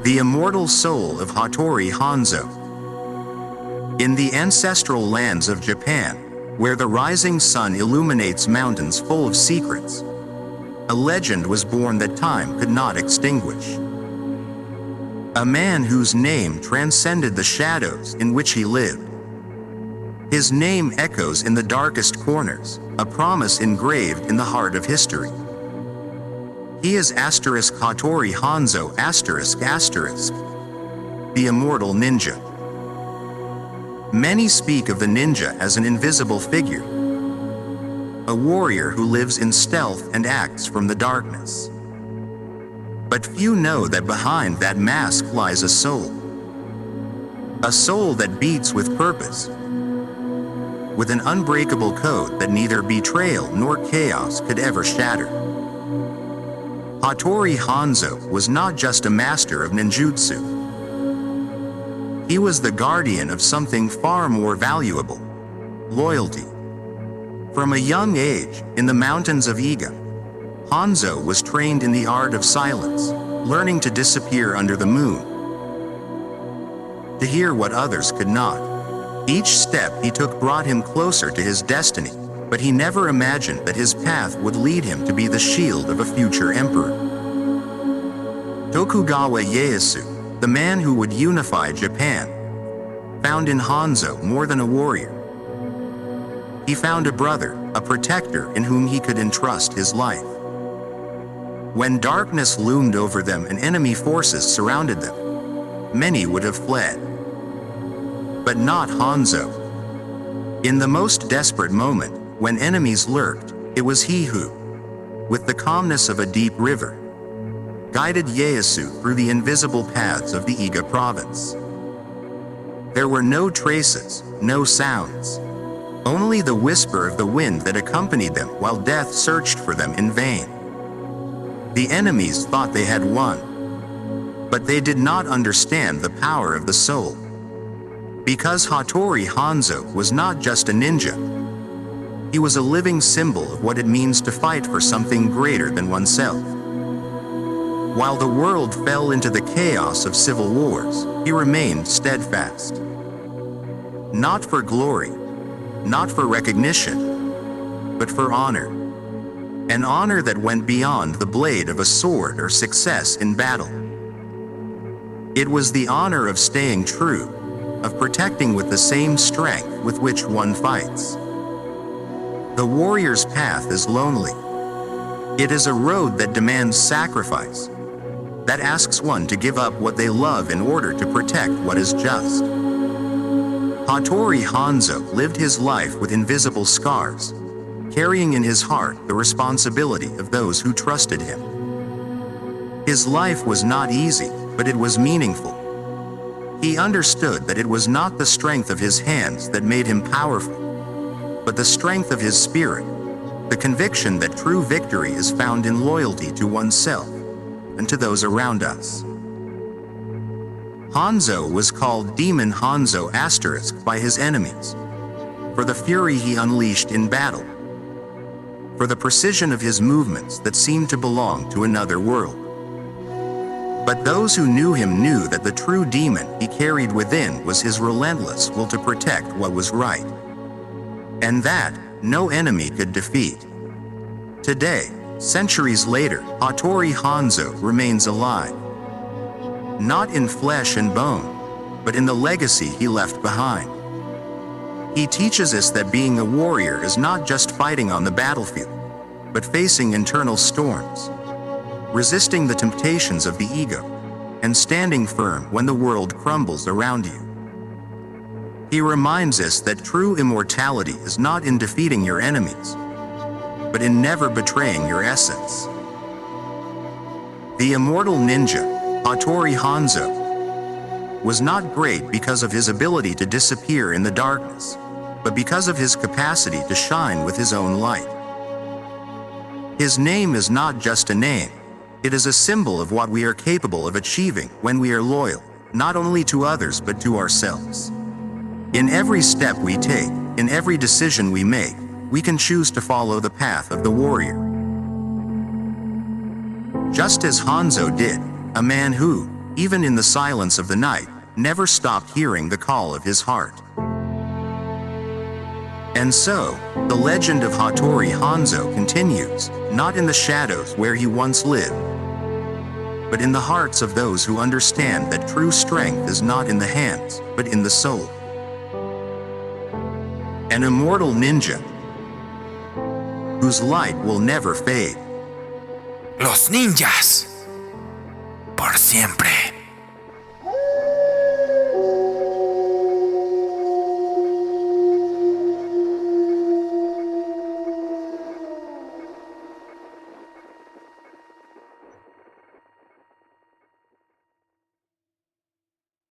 the immortal soul of Hattori Hanzo. In the ancestral lands of Japan, where the rising sun illuminates mountains full of secrets, a legend was born that time could not extinguish. A man whose name transcended the shadows in which he lived. His name echoes in the darkest corners, a promise engraved in the heart of history. He is Hattori Hanzo ***, the immortal ninja. Many speak of the ninja as an invisible figure, a warrior who lives in stealth and acts from the darkness. But few know that behind that mask lies a soul that beats with purpose, with an unbreakable code that neither betrayal nor chaos could ever shatter. Hattori Hanzo was not just a master of ninjutsu. He was the guardian of something far more valuable: loyalty. From a young age, in the mountains of Iga, Hanzo was trained in the art of silence, learning to disappear under the moon, to hear what others could not. Each step he took brought him closer to his destiny, but he never imagined that his path would lead him to be the shield of a future emperor. Tokugawa Ieyasu, the man who would unify Japan, found in Hanzo more than a warrior. He found a brother, a protector in whom he could entrust his life. When darkness loomed over them and enemy forces surrounded them, many would have fled. But not Hanzo. In the most desperate moment, when enemies lurked, it was he who, with the calmness of a deep river, guided Ieyasu through the invisible paths of the Iga province. There were no traces, no sounds, only the whisper of the wind that accompanied them while death searched for them in vain. The enemies thought they had won, but they did not understand the power of the soul. Because Hattori Hanzo was not just a ninja, he was a living symbol of what it means to fight for something greater than oneself. While the world fell into the chaos of civil wars, he remained steadfast. Not for glory, not for recognition, but for honor. An honor that went beyond the blade of a sword or success in battle. It was the honor of staying true, of protecting with the same strength with which one fights. The warrior's path is lonely. It is a road that demands sacrifice, that asks one to give up what they love in order to protect what is just. Hattori Hanzo lived his life with invisible scars, carrying in his heart the responsibility of those who trusted him. His life was not easy, but it was meaningful. He understood that it was not the strength of his hands that made him powerful, but the strength of his spirit, the conviction that true victory is found in loyalty to oneself and to those around us. Hanzo was called Demon Hanzo * by his enemies, for the fury he unleashed in battle, for the precision of his movements that seemed to belong to another world. But those who knew him knew that the true demon he carried within was his relentless will to protect what was right, and that no enemy could defeat. Today, centuries later, Hattori Hanzo remains alive, not in flesh and bone, but in the legacy he left behind. He teaches us that being a warrior is not just fighting on the battlefield, but facing internal storms, resisting the temptations of the ego, and standing firm when the world crumbles around you. He reminds us that true immortality is not in defeating your enemies, but in never betraying your essence. The immortal ninja, Hattori Hanzo, was not great because of his ability to disappear in the darkness, but because of his capacity to shine with his own light. His name is not just a name, it is a symbol of what we are capable of achieving when we are loyal, not only to others but to ourselves. In every step we take, in every decision we make, we can choose to follow the path of the warrior. Just as Hanzo did, a man who, even in the silence of the night, never stopped hearing the call of his heart. And so, the legend of Hattori Hanzo continues, not in the shadows where he once lived, but in the hearts of those who understand that true strength is not in the hands, but in the soul. An immortal ninja, whose light will never fade. Los ninjas, por siempre.